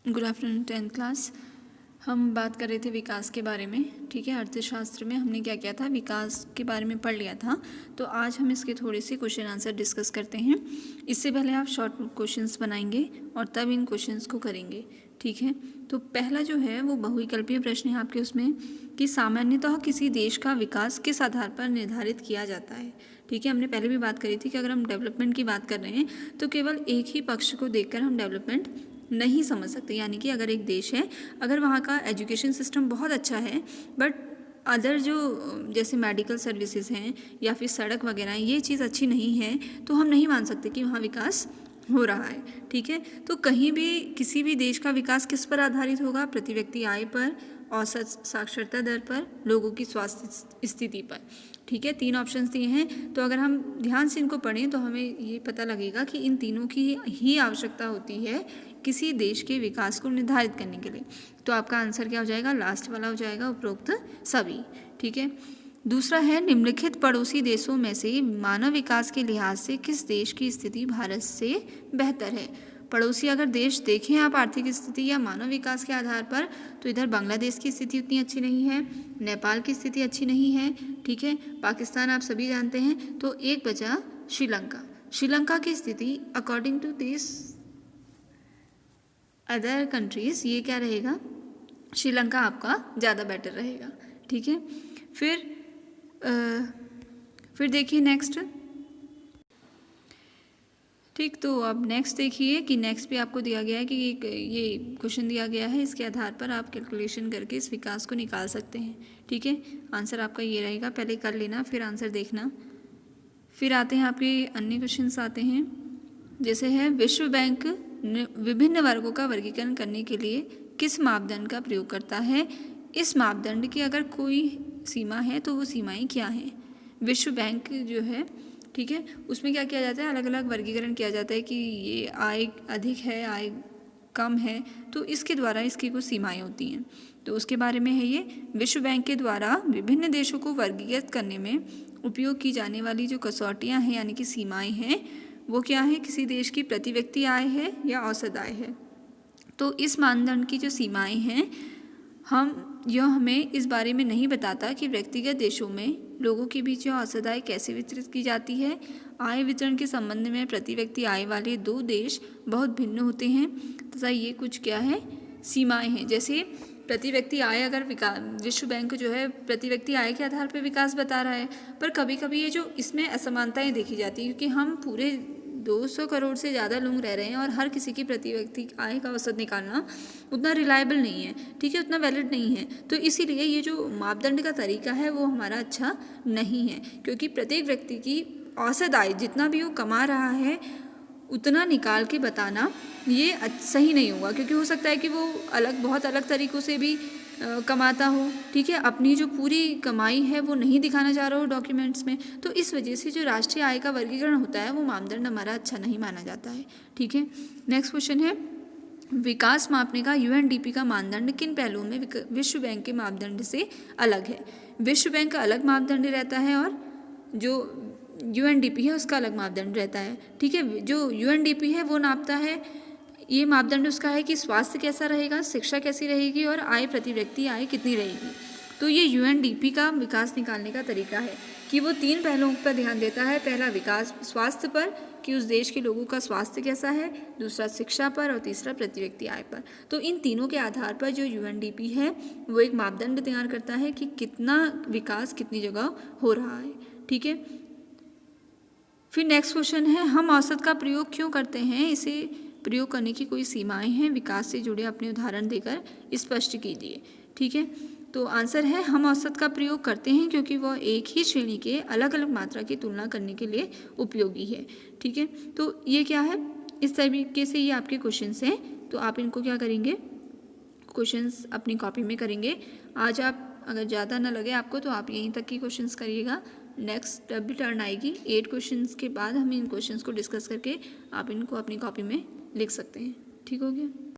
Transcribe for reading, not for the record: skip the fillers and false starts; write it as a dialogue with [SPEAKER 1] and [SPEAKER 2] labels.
[SPEAKER 1] Good afternoon 10th class. हम बात कर रहे थे विकास के बारे में। ठीक है, अर्थशास्त्र में हमने क्या किया था, विकास के बारे में पढ़ लिया था। तो आज हम इसके थोड़े से क्वेश्चन आंसर डिस्कस करते हैं। इससे पहले आप शॉर्ट क्वेश्चंस बनाएंगे और तब इन क्वेश्चंस को करेंगे। ठीक है, तो पहला जो है वो बहुविकल्पीय प्रश्न है आपके उसमें कि सामान्यतः किसी देश का विकास किस आधार पर निर्धारित किया जाता है। ठीक है, हमने पहले भी बात करी थी कि अगर हम डेवलपमेंट की बात कर रहे हैं तो केवल एक ही पक्ष को देखकर हम डेवलपमेंट नहीं समझ सकते। यानी कि अगर एक देश है, अगर वहाँ का एजुकेशन सिस्टम बहुत अच्छा है बट अदर जो जैसे मेडिकल सर्विसेज हैं या फिर सड़क वगैरह ये चीज़ अच्छी नहीं है, तो हम नहीं मान सकते कि वहाँ विकास हो रहा है। ठीक है, तो कहीं भी किसी भी देश का विकास किस पर आधारित होगा, प्रति व्यक्ति आय पर, औसत साक्षरता दर पर, लोगों की स्वास्थ्य स्थिति पर। ठीक है, 3 ऑप्शंस दिए हैं। तो अगर हम ध्यान से इनको पढ़ें तो हमें ये पता लगेगा कि इन तीनों की ही आवश्यकता होती है किसी देश के विकास को निर्धारित करने के लिए। तो आपका आंसर क्या हो जाएगा, लास्ट वाला हो जाएगा, उपरोक्त सभी। ठीक है, दूसरा है निम्नलिखित पड़ोसी देशों में से मानव विकास के लिहाज से किस देश की स्थिति भारत से बेहतर है। पड़ोसी अगर देश देखें आप आर्थिक स्थिति या मानव विकास के आधार पर, तो इधर बांग्लादेश की स्थिति उतनी अच्छी नहीं है, नेपाल की स्थिति अच्छी नहीं है। ठीक है, पाकिस्तान आप सभी जानते हैं। तो एक बचा श्रीलंका। श्रीलंका की स्थिति according to this other countries ये क्या रहेगा, श्रीलंका आपका ज़्यादा बेटर रहेगा। ठीक है, फिर देखिए नेक्स्ट। ठीक, तो अब नेक्स्ट देखिए कि नेक्स्ट भी आपको दिया गया है कि ये क्वेश्चन दिया गया है, इसके आधार पर आप कैलकुलेशन करके इस विकास को निकाल सकते हैं। ठीक है, आंसर आपका ये रहेगा, पहले कर लेना फिर आंसर देखना। फिर आते हैं आपके अन्य क्वेश्चंस आते हैं, जैसे है विश्व बैंक विभिन्न वर्गों का वर्गीकरण करने के लिए किस मापदंड का प्रयोग करता है। इस मापदंड की अगर कोई सीमा है तो वो सीमाएं क्या हैं। विश्व बैंक जो है, ठीक है, उसमें क्या किया जाता है, अलग अलग वर्गीकरण किया जाता है कि ये आय अधिक है, आय कम है, तो इसके द्वारा इसकी कुछ सीमाएं होती हैं। तो उसके बारे में है ये, विश्व बैंक के द्वारा विभिन्न देशों को वर्गीकृत करने में उपयोग की जाने वाली जो कसौटियाँ हैं यानी कि सीमाएँ हैं वो क्या है, किसी देश की प्रति व्यक्ति आय है या औसत आय है। तो इस मानदंड की जो सीमाएं हैं यह हमें इस बारे में नहीं बताता कि व्यक्तिगत देशों में लोगों के बीच यह औसत आय कैसे वितरित की जाती है। आय वितरण के संबंध में प्रति व्यक्ति आय वाले 2 देश बहुत भिन्न होते हैं तथा ये कुछ क्या है, सीमाएं हैं। जैसे प्रति व्यक्ति आय अगर विश्व बैंक जो है प्रति व्यक्ति आय के आधार पर विकास बता रहा है, पर कभी कभी ये जो इसमें असमानताएं देखी जाती है, क्योंकि हम पूरे 200 करोड़ से ज़्यादा लोग रह रहे हैं और हर किसी की प्रति व्यक्ति आय का औसत निकालना उतना रिलायबल नहीं है। ठीक है, उतना वैलिड नहीं है। तो इसीलिए ये जो मापदंड का तरीका है वो हमारा अच्छा नहीं है, क्योंकि प्रत्येक व्यक्ति की औसत आय जितना भी वो कमा रहा है उतना निकाल के बताना ये सही नहीं होगा, क्योंकि हो सकता है कि वो बहुत अलग तरीक़ों से भी कमाता हो। ठीक है, अपनी जो पूरी कमाई है वो नहीं दिखाना चाह रहा हो डॉक्यूमेंट्स में। तो इस वजह से जो राष्ट्रीय आय का वर्गीकरण होता है वो मापदंड हमारा अच्छा नहीं माना जाता है। ठीक है, नेक्स्ट क्वेश्चन है, विकास मापने का यूएनडीपी का मानदंड किन पहलुओं में विश्व बैंक के मापदंड से अलग है। विश्व बैंक का अलग मापदंड रहता है और जो यूएनडीपी है उसका अलग मापदंड रहता है। ठीक है, जो यूएनडीपी है वो नापता है, ये मापदंड उसका है कि स्वास्थ्य कैसा रहेगा, शिक्षा कैसी रहेगी और आय प्रति व्यक्ति आय कितनी रहेगी। तो ये यूएनडीपी का विकास निकालने का तरीका है कि वो 3 पहलुओं पर ध्यान देता है। पहला विकास स्वास्थ्य पर कि उस देश के लोगों का स्वास्थ्य कैसा है, दूसरा शिक्षा पर और तीसरा प्रति व्यक्ति आय पर। तो इन तीनों के आधार पर जो यूएनडीपी है वो एक मापदंड तैयार करता है कि कितना विकास कितनी जगह हो रहा है। ठीक है, फिर नेक्स्ट क्वेश्चन है, हम औसत का प्रयोग क्यों करते हैं, इसे प्रयोग करने की कोई सीमाएं हैं, विकास से जुड़े अपने उदाहरण देकर स्पष्ट कीजिए। ठीक है, तो आंसर है हम औसत का प्रयोग करते हैं क्योंकि वह एक ही श्रेणी के अलग अलग मात्रा की तुलना करने के लिए उपयोगी है। ठीक है, तो ये क्या है, इस तरीके से ये आपके क्वेश्चंस हैं। तो आप इनको क्या करेंगे, क्वेश्चंस अपनी कॉपी में करेंगे। आज आप अगर ज़्यादा ना लगे आपको तो आप यहीं तक की क्वेश्चंस करिएगा। नेक्स्ट जब भी टर्न आएगी 8 क्वेश्चंस के बाद हम इन क्वेश्चंस को डिस्कस करके आप इनको अपनी कॉपी में लिख सकते हैं। ठीक हो गया।